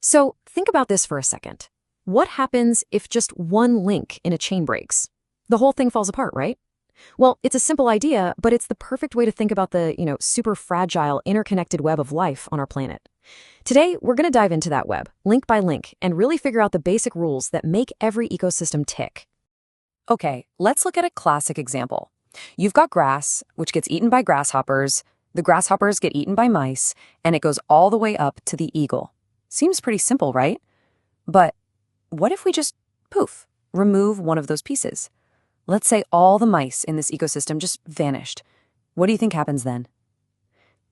So think about this for a second. What happens if just one link in a chain breaks? The whole thing falls apart, right? Well, it's a simple idea, but it's the perfect way to think about the, super fragile, interconnected web of life on our planet. Today, we're going to dive into that web, link by link, and really figure out the basic rules that make every ecosystem tick. Okay, let's look at a classic example. You've got grass, which gets eaten by grasshoppers, the grasshoppers get eaten by mice, and it goes all the way up to the eagle. Seems pretty simple, right? But what if we just, poof, remove one of those pieces? Let's say all the mice in this ecosystem just vanished. What do you think happens then?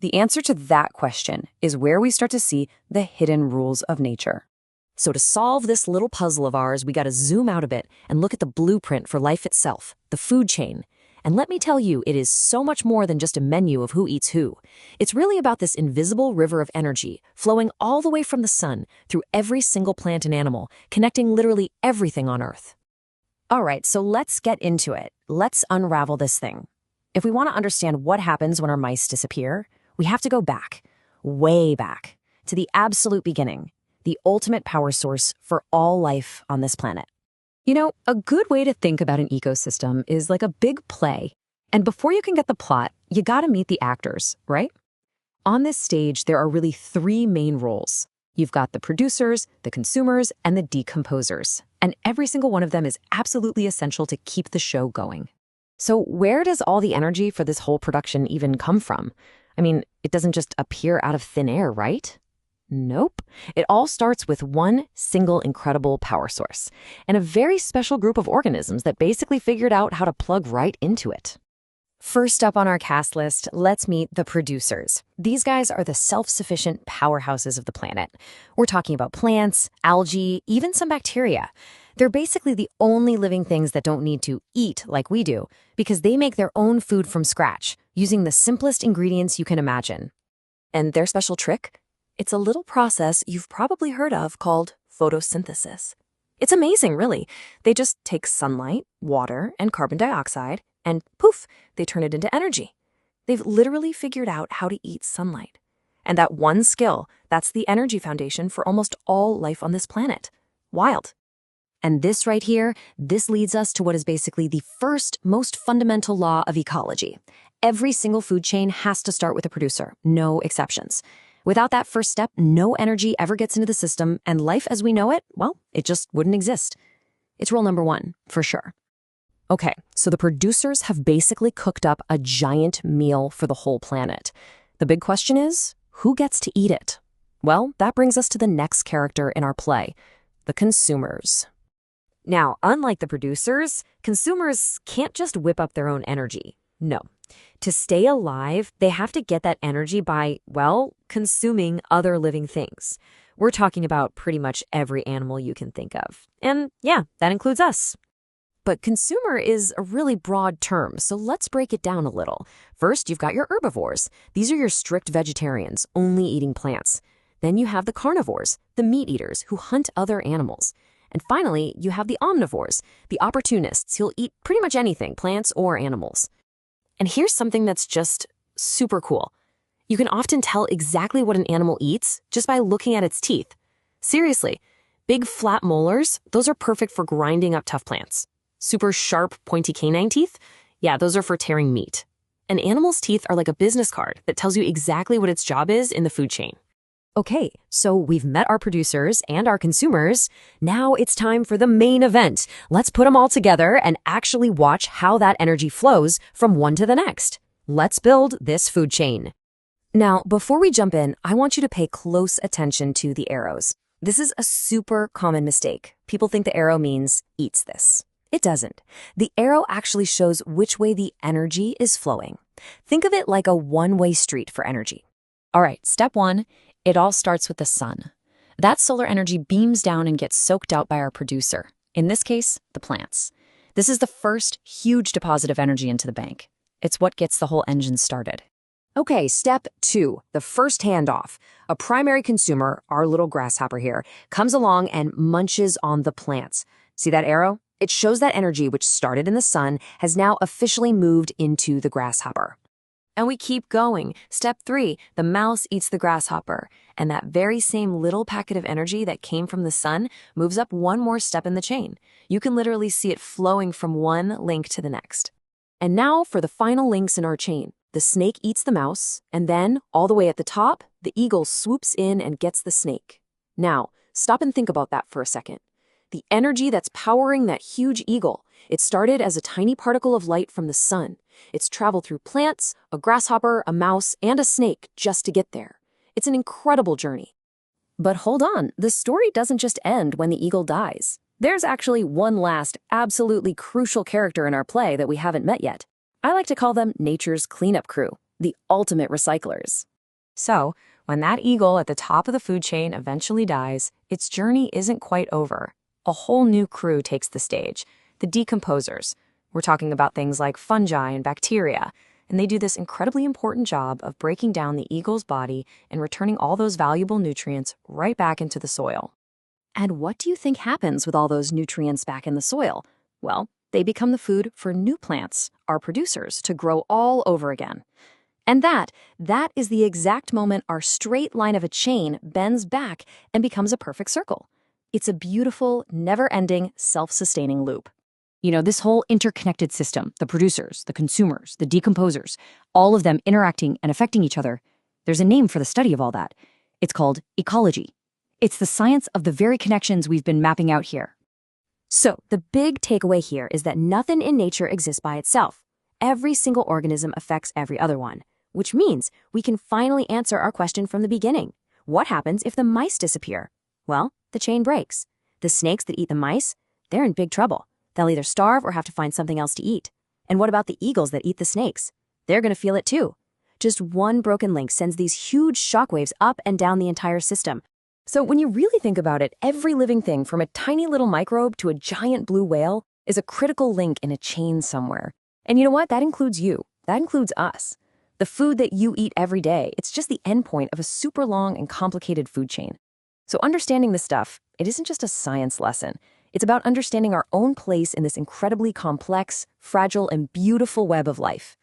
The answer to that question is where we start to see the hidden rules of nature. So to solve this little puzzle of ours, we got to zoom out a bit and look at the blueprint for life itself, the food chain. And let me tell you, it is so much more than just a menu of who eats who. It's really about this invisible river of energy flowing all the way from the sun through every single plant and animal, connecting literally everything on Earth. All right, so let's get into it. Let's unravel this thing. If we want to understand what happens when our mice disappear, we have to go back, way back, to the absolute beginning, the ultimate power source for all life on this planet. A good way to think about an ecosystem is like a big play. And before you can get the plot, you gotta meet the actors, right? On this stage, there are really three main roles. You've got the producers, the consumers, and the decomposers. And every single one of them is absolutely essential to keep the show going. So where does all the energy for this whole production even come from? I mean, it doesn't just appear out of thin air, right? Nope. It all starts with one single incredible power source and a very special group of organisms that basically figured out how to plug right into it. First up on our cast list, let's meet the producers. These guys are the self-sufficient powerhouses of the planet. We're talking about plants, algae, even some bacteria. They're basically the only living things that don't need to eat like we do because they make their own food from scratch using the simplest ingredients you can imagine. And their special trick? It's a little process you've probably heard of called photosynthesis. It's amazing, really. They just take sunlight, water, and carbon dioxide, and poof, they turn it into energy. They've literally figured out how to eat sunlight. And that one skill, that's the energy foundation for almost all life on this planet. Wild. And this right here, this leads us to what is basically the first, most fundamental law of ecology. Every single food chain has to start with a producer, no exceptions. Without that first step, no energy ever gets into the system, and life as we know it, well, it just wouldn't exist. It's rule number one, for sure. Okay, so the producers have basically cooked up a giant meal for the whole planet. The big question is, who gets to eat it? Well, that brings us to the next character in our play, the consumers. Now, unlike the producers, consumers can't just whip up their own energy. No. To stay alive, they have to get that energy by, well, consuming other living things. We're talking about pretty much every animal you can think of. And yeah, that includes us. But consumer is a really broad term, so let's break it down a little. First, you've got your herbivores. These are your strict vegetarians, only eating plants. Then you have the carnivores, the meat eaters who hunt other animals. And finally, you have the omnivores, the opportunists who'll eat pretty much anything, plants or animals. And here's something that's just super cool. You can often tell exactly what an animal eats just by looking at its teeth. Seriously, big flat molars, those are perfect for grinding up tough plants. Super sharp, pointy canine teeth? Yeah, those are for tearing meat. An animal's teeth are like a business card that tells you exactly what its job is in the food chain. Okay, so we've met our producers and our consumers. Now it's time for the main event. Let's put them all together and actually watch how that energy flows from one to the next. Let's build this food chain. Now, before we jump in, I want you to pay close attention to the arrows. This is a super common mistake. People think the arrow means eats this. It doesn't. The arrow actually shows which way the energy is flowing. Think of it like a one-way street for energy. All right, step one. It all starts with the sun. That solar energy beams down and gets soaked out by our producer, in this case, the plants. This is the first huge deposit of energy into the bank. It's what gets the whole engine started. Okay, step two, the first handoff. A primary consumer, our little grasshopper here, comes along and munches on the plants. See that arrow? It shows that energy, which started in the sun, has now officially moved into the grasshopper. And we keep going. Step 3, the mouse eats the grasshopper. And that very same little packet of energy that came from the sun moves up one more step in the chain. You can literally see it flowing from one link to the next. And now for the final links in our chain. The snake eats the mouse, and then, all the way at the top, the eagle swoops in and gets the snake. Now, stop and think about that for a second. The energy that's powering that huge eagle, it started as a tiny particle of light from the sun. It's traveled through plants, a grasshopper, a mouse, and a snake just to get there. It's an incredible journey. But hold on, the story doesn't just end when the eagle dies. There's actually one last, absolutely crucial character in our play that we haven't met yet. I like to call them nature's cleanup crew, the ultimate recyclers. So, when that eagle at the top of the food chain eventually dies, its journey isn't quite over. A whole new crew takes the stage, the decomposers. We're talking about things like fungi and bacteria, and they do this incredibly important job of breaking down the eagle's body and returning all those valuable nutrients right back into the soil. And what do you think happens with all those nutrients back in the soil? Well, they become the food for new plants, our producers, to grow all over again. And that is the exact moment our straight line of a chain bends back and becomes a perfect circle. It's a beautiful, never-ending, self-sustaining loop. You know, this whole interconnected system, the producers, the consumers, the decomposers, all of them interacting and affecting each other, there's a name for the study of all that. It's called ecology. It's the science of the very connections we've been mapping out here. So, the big takeaway here is that nothing in nature exists by itself. Every single organism affects every other one, which means we can finally answer our question from the beginning. What happens if the mice disappear? Well, the chain breaks. The snakes that eat the mice, they're in big trouble. They'll either starve or have to find something else to eat. And what about the eagles that eat the snakes? They're going to feel it too. Just one broken link sends these huge shockwaves up and down the entire system. So when you really think about it, every living thing from a tiny little microbe to a giant blue whale is a critical link in a chain somewhere. And you know what? That includes you. That includes us. The food that you eat every day, it's just the endpoint of a super long and complicated food chain. So understanding this stuff, it isn't just a science lesson. It's about understanding our own place in this incredibly complex, fragile, and beautiful web of life.